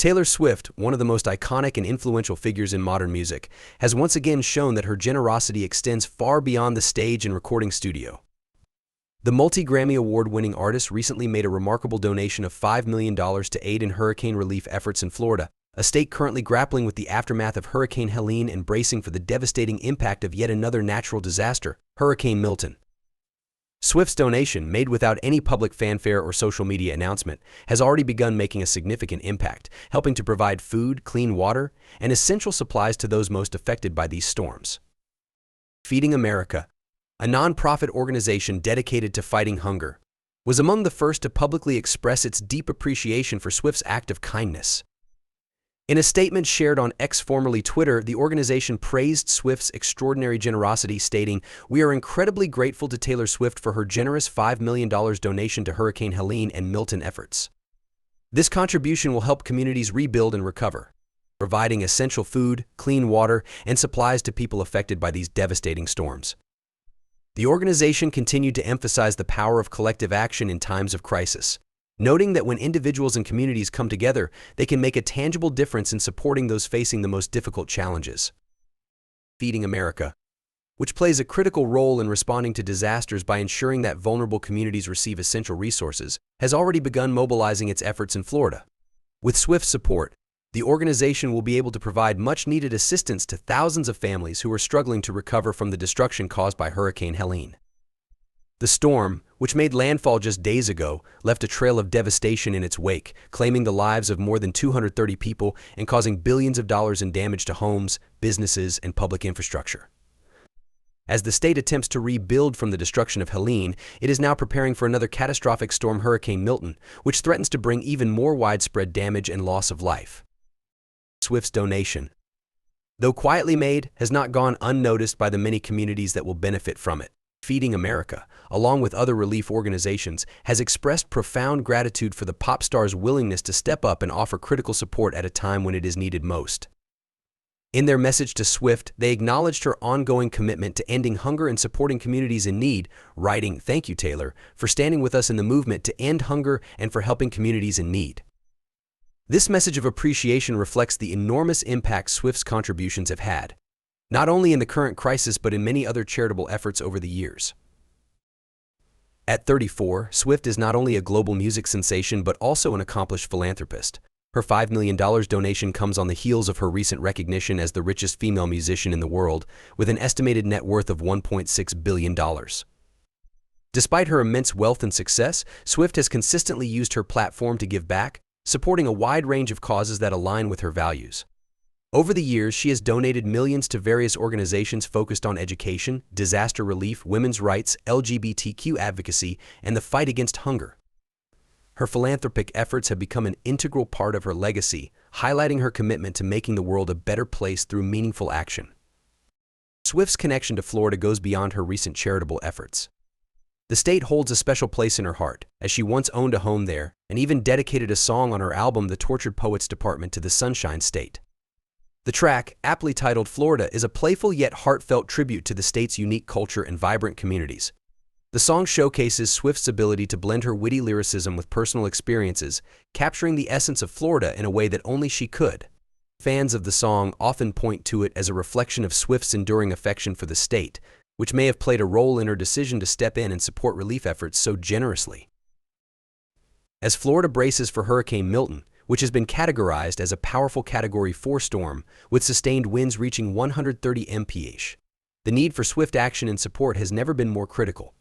Taylor Swift, one of the most iconic and influential figures in modern music, has once again shown that her generosity extends far beyond the stage and recording studio. The multi-Grammy Award-winning artist recently made a remarkable donation of $5 million to aid in hurricane relief efforts in Florida, a state currently grappling with the aftermath of Hurricane Helene and bracing for the devastating impact of yet another natural disaster, Hurricane Milton. Swift's donation, made without any public fanfare or social media announcement, has already begun making a significant impact, helping to provide food, clean water, and essential supplies to those most affected by these storms. Feeding America, a non-profit organization dedicated to fighting hunger, was among the first to publicly express its deep appreciation for Swift's act of kindness. In a statement shared on X, formerly Twitter, the organization praised Swift's extraordinary generosity, stating, "We are incredibly grateful to Taylor Swift for her generous $5 million donation to Hurricane Helene and Milton efforts. This contribution will help communities rebuild and recover, providing essential food, clean water, and supplies to people affected by these devastating storms." The organization continued to emphasize the power of collective action in times of crisis, noting that when individuals and communities come together, they can make a tangible difference in supporting those facing the most difficult challenges. Feeding America, which plays a critical role in responding to disasters by ensuring that vulnerable communities receive essential resources, has already begun mobilizing its efforts in Florida. With Swift's support, the organization will be able to provide much-needed assistance to thousands of families who are struggling to recover from the destruction caused by Hurricane Helene. The storm, which made landfall just days ago, left a trail of devastation in its wake, claiming the lives of more than 230 people and causing billions of dollars in damage to homes, businesses, and public infrastructure. As the state attempts to rebuild from the destruction of Helene, it is now preparing for another catastrophic storm, Hurricane Milton, which threatens to bring even more widespread damage and loss of life. Swift's donation, though quietly made, has not gone unnoticed by the many communities that will benefit from it. Feeding America, along with other relief organizations, has expressed profound gratitude for the pop star's willingness to step up and offer critical support at a time when it is needed most. In their message to Swift, they acknowledged her ongoing commitment to ending hunger and supporting communities in need, writing, "Thank you, Taylor, for standing with us in the movement to end hunger and for helping communities in need." This message of appreciation reflects the enormous impact Swift's contributions have had, not only in the current crisis but in many other charitable efforts over the years. At 34, Swift is not only a global music sensation but also an accomplished philanthropist. Her $5 million donation comes on the heels of her recent recognition as the richest female musician in the world, with an estimated net worth of $1.6 billion. Despite her immense wealth and success, Swift has consistently used her platform to give back, supporting a wide range of causes that align with her values. Over the years, she has donated millions to various organizations focused on education, disaster relief, women's rights, LGBTQ advocacy, and the fight against hunger. Her philanthropic efforts have become an integral part of her legacy, highlighting her commitment to making the world a better place through meaningful action. Swift's connection to Florida goes beyond her recent charitable efforts. The state holds a special place in her heart, as she once owned a home there and even dedicated a song on her album The Tortured Poets Department to the Sunshine State. The track, aptly titled Florida, is a playful yet heartfelt tribute to the state's unique culture and vibrant communities. The song showcases Swift's ability to blend her witty lyricism with personal experiences, capturing the essence of Florida in a way that only she could. Fans of the song often point to it as a reflection of Swift's enduring affection for the state, which may have played a role in her decision to step in and support relief efforts so generously. As Florida braces for Hurricane Milton, which has been categorized as a powerful Category 4 storm with sustained winds reaching 130 mph, the need for swift action and support has never been more critical.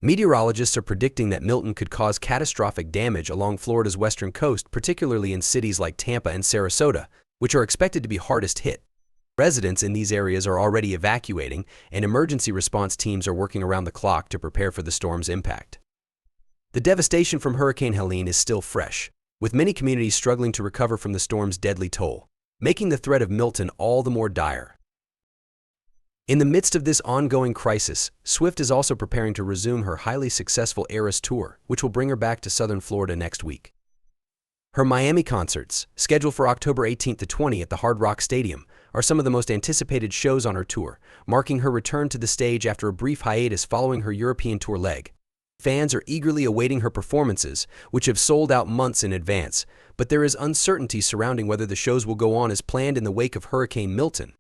Meteorologists are predicting that Milton could cause catastrophic damage along Florida's western coast, particularly in cities like Tampa and Sarasota, which are expected to be hardest hit. Residents in these areas are already evacuating, and emergency response teams are working around the clock to prepare for the storm's impact. The devastation from Hurricane Helene is still fresh, with many communities struggling to recover from the storm's deadly toll, making the threat of Milton all the more dire. In the midst of this ongoing crisis, Swift is also preparing to resume her highly successful Eras Tour, which will bring her back to southern Florida next week. Her Miami concerts, scheduled for October 18th to 20th at the Hard Rock Stadium, are some of the most anticipated shows on her tour, marking her return to the stage after a brief hiatus following her European tour leg. Fans are eagerly awaiting her performances, which have sold out months in advance, but there is uncertainty surrounding whether the shows will go on as planned in the wake of Hurricane Milton.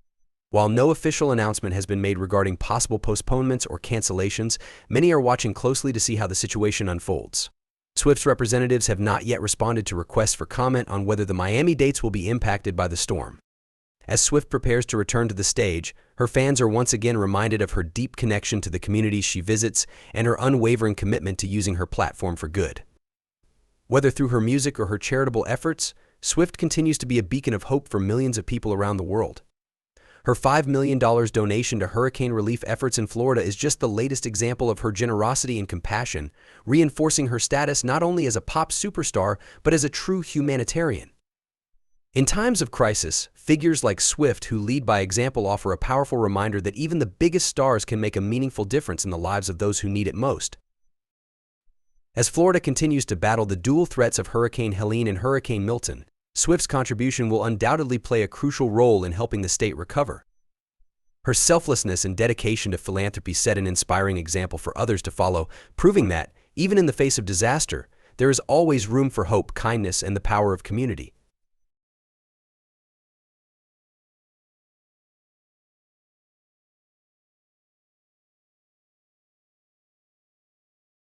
While no official announcement has been made regarding possible postponements or cancellations, many are watching closely to see how the situation unfolds. Swift's representatives have not yet responded to requests for comment on whether the Miami dates will be impacted by the storm. As Swift prepares to return to the stage, her fans are once again reminded of her deep connection to the communities she visits and her unwavering commitment to using her platform for good. Whether through her music or her charitable efforts, Swift continues to be a beacon of hope for millions of people around the world. Her $5 million donation to hurricane relief efforts in Florida is just the latest example of her generosity and compassion, reinforcing her status not only as a pop superstar but as a true humanitarian. In times of crisis, figures like Swift who lead by example offer a powerful reminder that even the biggest stars can make a meaningful difference in the lives of those who need it most. As Florida continues to battle the dual threats of Hurricane Helene and Hurricane Milton, Swift's contribution will undoubtedly play a crucial role in helping the state recover. Her selflessness and dedication to philanthropy set an inspiring example for others to follow, proving that, even in the face of disaster, there is always room for hope, kindness, and the power of community.